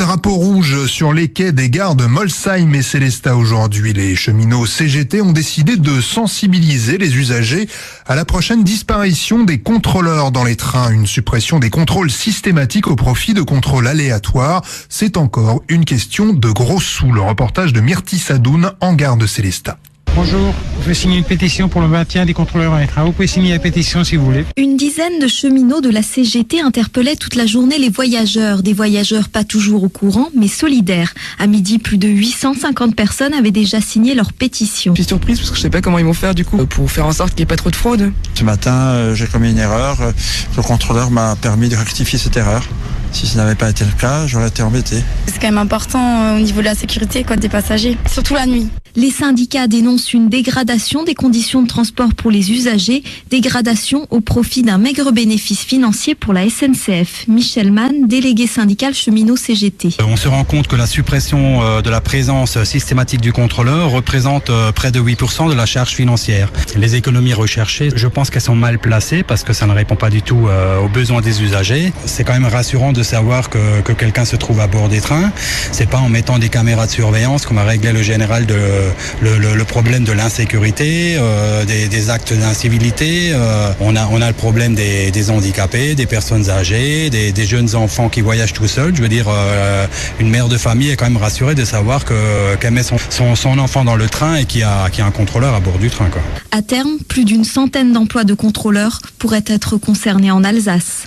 drapeau rouge sur les quais des gares de Molsheim et Sélestat aujourd'hui. Les cheminots CGT ont décidé de sensibiliser les usagers à la prochaine disparition des contrôleurs dans les trains. Une suppression des contrôles systématiques au profit de contrôles aléatoires. C'est encore une question de gros sous. Le reportage de Myrti Sadoun en gare de Sélestat. Bonjour, je vais signer une pétition pour le maintien des contrôleurs dans les trains. Vous pouvez signer la pétition si vous voulez. Une dizaine de cheminots de la CGT interpellaient toute la journée les voyageurs. Des voyageurs pas toujours au courant, mais solidaires. À midi, plus de 850 personnes avaient déjà signé leur pétition. Je suis surprise parce que je sais pas comment ils vont faire du coup pour faire en sorte qu'il n'y ait pas trop de fraude. Ce matin, j'ai commis une erreur. Le contrôleur m'a permis de rectifier cette erreur. Si ce n'avait pas été le cas, j'aurais été embêté. C'est quand même important au niveau de la sécurité des passagers, surtout la nuit. Les syndicats dénoncent une dégradation des conditions de transport pour les usagers, dégradation au profit d'un maigre bénéfice financier pour la SNCF. Michel Mann, délégué syndical cheminot CGT. On se rend compte que la suppression de la présence systématique du contrôleur représente près de 8% de la charge financière. Les économies recherchées, je pense qu'elles sont mal placées parce que ça ne répond pas du tout aux besoins des usagers. C'est quand même rassurant de savoir que quelqu'un se trouve à bord des trains. C'est pas en mettant des caméras de surveillance qu'on va régler le général le problème de l'insécurité, des actes d'incivilité. On a le problème des handicapés, des personnes âgées, des jeunes enfants qui voyagent tout seuls. Je veux dire, une mère de famille est quand même rassurée de savoir qu'elle met son enfant dans le train et qu'il y a un contrôleur à bord du train, quoi. À terme, plus d'une centaine d'emplois de contrôleurs pourraient être concernés en Alsace.